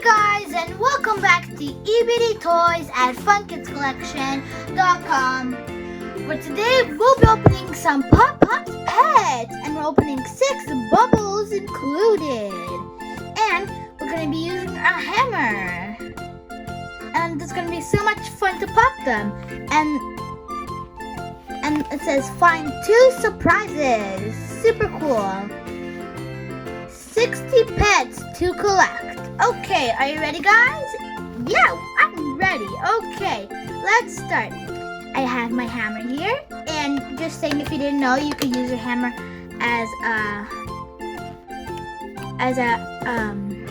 guys, and welcome back to EBD Toys at FunKidsCollection.com. For today, we'll be opening some Pop-Pop's pets, and we're opening 6 bubbles included. And we're going to be using a hammer. And it's going to be so much fun to pop them. And it says, find 2 surprises. Super cool. 60 pets to collect. Okay, are you ready, guys? Yeah, I'm ready. Okay, let's start. I have my hammer here, and just saying, if you didn't know, you could use your hammer as a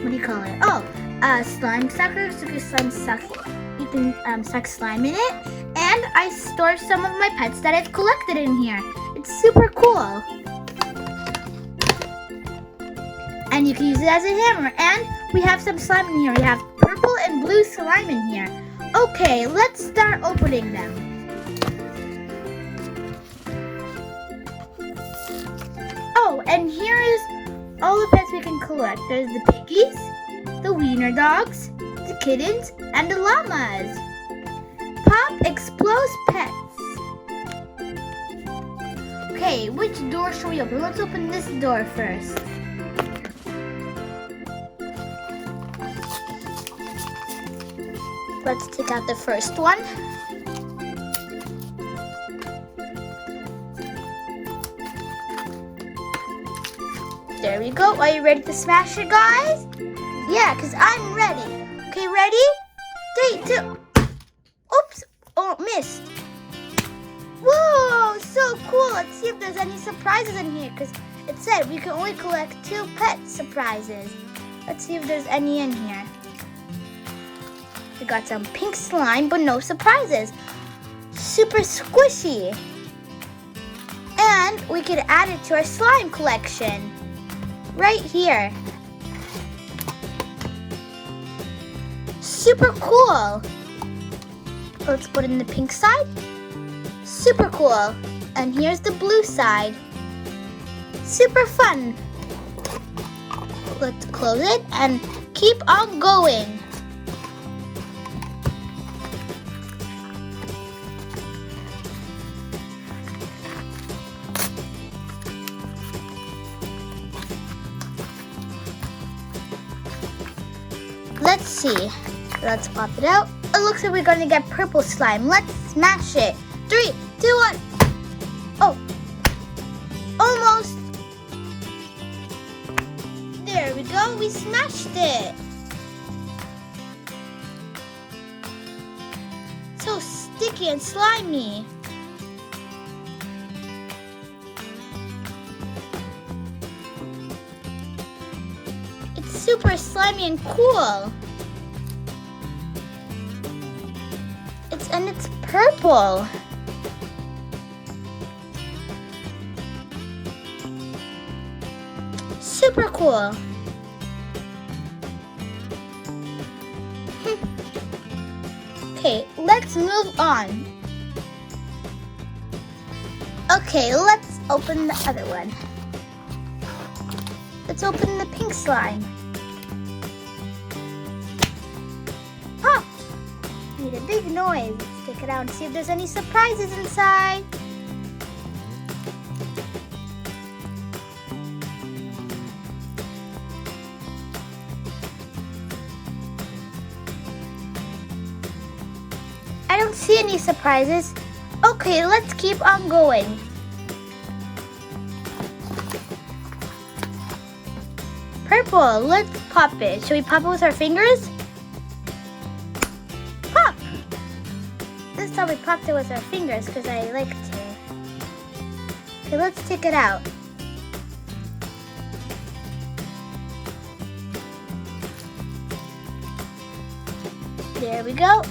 what do you call it? Oh, a slime sucker. So you can suck slime in it. And I store some of my pets that I've collected in here. It's super cool. And you can use it as a hammer. And we have some slime in here. We have purple and blue slime in here. Okay, let's start opening them. Oh, and here is all the pets we can collect. There's the piggies, the wiener dogs, the kittens, and the llamas. Pop explodes pets. Okay, which door should we open? Let's open this door first. Let's take out the first one. There we go. Are you ready to smash it, guys? Yeah, because I'm ready. Okay, ready? 3, 2. Oops. Oh, missed. Whoa, so cool. Let's see if there's any surprises in here, because it said we can only collect 2 pet surprises. Let's see if there's any in here. We got some pink slime, but no surprises. Super squishy. And we could add it to our slime collection. Right here. Super cool. Let's put it in the pink side. Super cool. And here's the blue side. Super fun. Let's close it and keep on going. Let's see. Let's pop it out. It looks like we're going to get purple slime. Let's smash it. 3, 2, 1. Oh. Almost. There we go. We smashed it. So sticky and slimy. It's super slimy and cool. It's purple. Super cool. Okay, let's move on. Okay, let's open the other one. Let's open the pink slime. Pop! Made a big noise. Let's take it out and see if there's any surprises inside. I don't see any surprises. Okay, let's keep on going. Purple, let's pop it. Should we pop it with our fingers? Pop! This time we popped it with our fingers because I like to. Okay, let's take it out. There we go.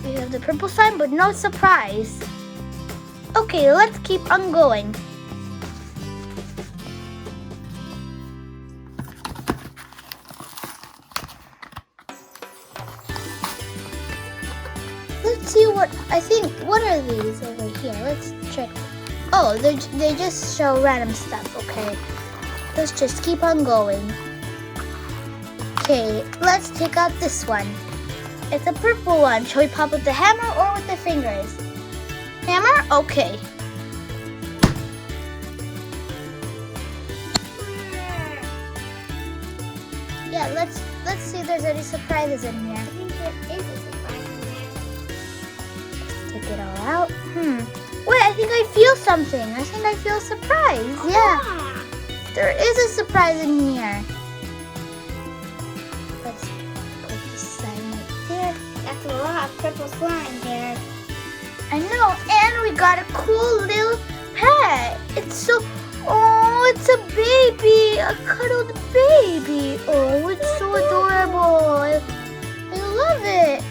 We have the purple slime, but no surprise. Okay, let's keep on going. Let's see what are these over here? Let's check. Oh, they just show random stuff. Okay, let's just keep on going. Okay, let's take out this one. It's a purple one. Shall we pop with the hammer or with the fingers? Hammer? Okay. Yeah, let's see if there's any surprises in here. I think there is a surprise in there. Let's take it all out. Wait, I think I feel something. I think I feel a surprise. Yeah. Ah. There is a surprise in here. Let's put this sign right there. That's a lot of purple slime there. I know, and we got a cool little pet. It's it's a baby, a cuddled baby. Oh, it's so adorable. I love it.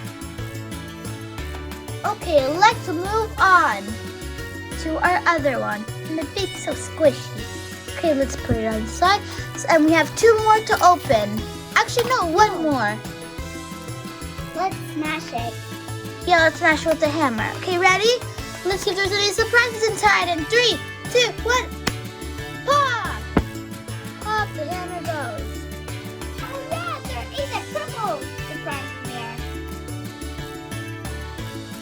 Okay, let's move on to our other one. And the baby's so squishy. Okay, let's put it on the side. And we have 2 more to open. Actually, no, 1 more. Let's smash it. Yeah, let's smash it with the hammer. Okay, ready? Let's see if there's any surprises inside. In 3, 2, 1. Pop! Pop, the hammer goes. Oh yeah, there is a purple surprise in there.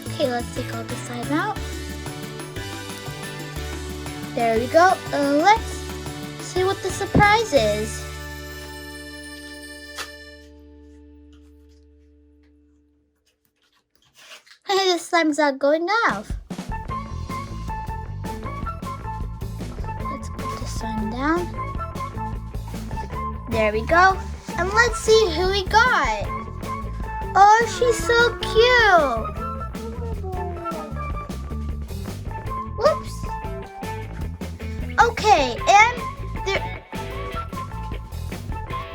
Okay, let's take all the slime out. There we go. Let's see what the surprise is. Hey, the slime's not going off. Let's put the slime down. There we go. And let's see who we got. Oh, she's so cute. Whoops. Okay, and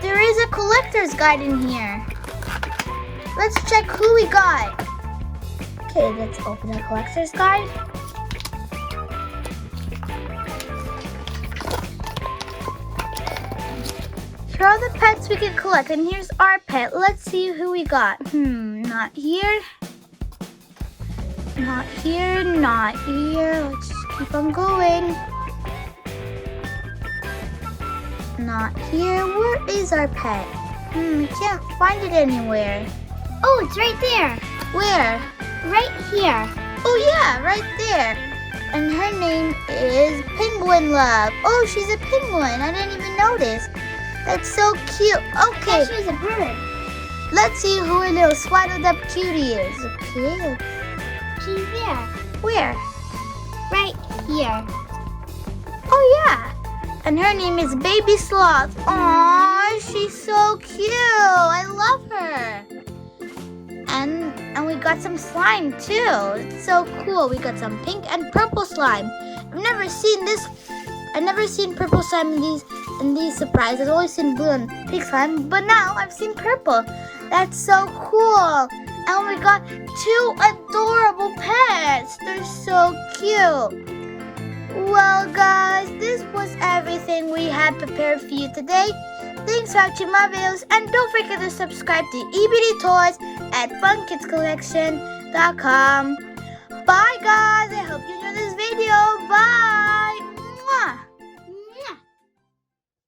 there is a collector's guide in here. Let's check who we got. Okay, let's open the collector's guide. Here are the pets we can collect, and here's our pet. Let's see who we got. Not here. Not here, not here. Let's just keep on going. Not here. Where is our pet? We can't find it anywhere. Oh, it's right there. Where? Right here. Oh yeah, right there. And her name is Penguin Love. Oh, she's a penguin. I didn't even notice. That's so cute. Okay. She's a bird. Let's see who her little swaddled up cutie is. Okay. She's there. Where? Right here. Oh yeah. And her name is Baby Sloth. Aww, she's so cute. I love her. And we got some slime too. It's so cool. We got some pink and purple slime. I've never seen this. I've never seen purple slime in these surprises. I've always seen blue and pink slime, but now I've seen purple. That's so cool. And we got 2 adorable pets. They're so cute. Well, guys, this was everything we had prepared for you today. Thanks for watching my videos, and don't forget to subscribe to EBD Toys at funkidscollection.com. Bye, guys. I hope you enjoyed this video. Bye. Mwah.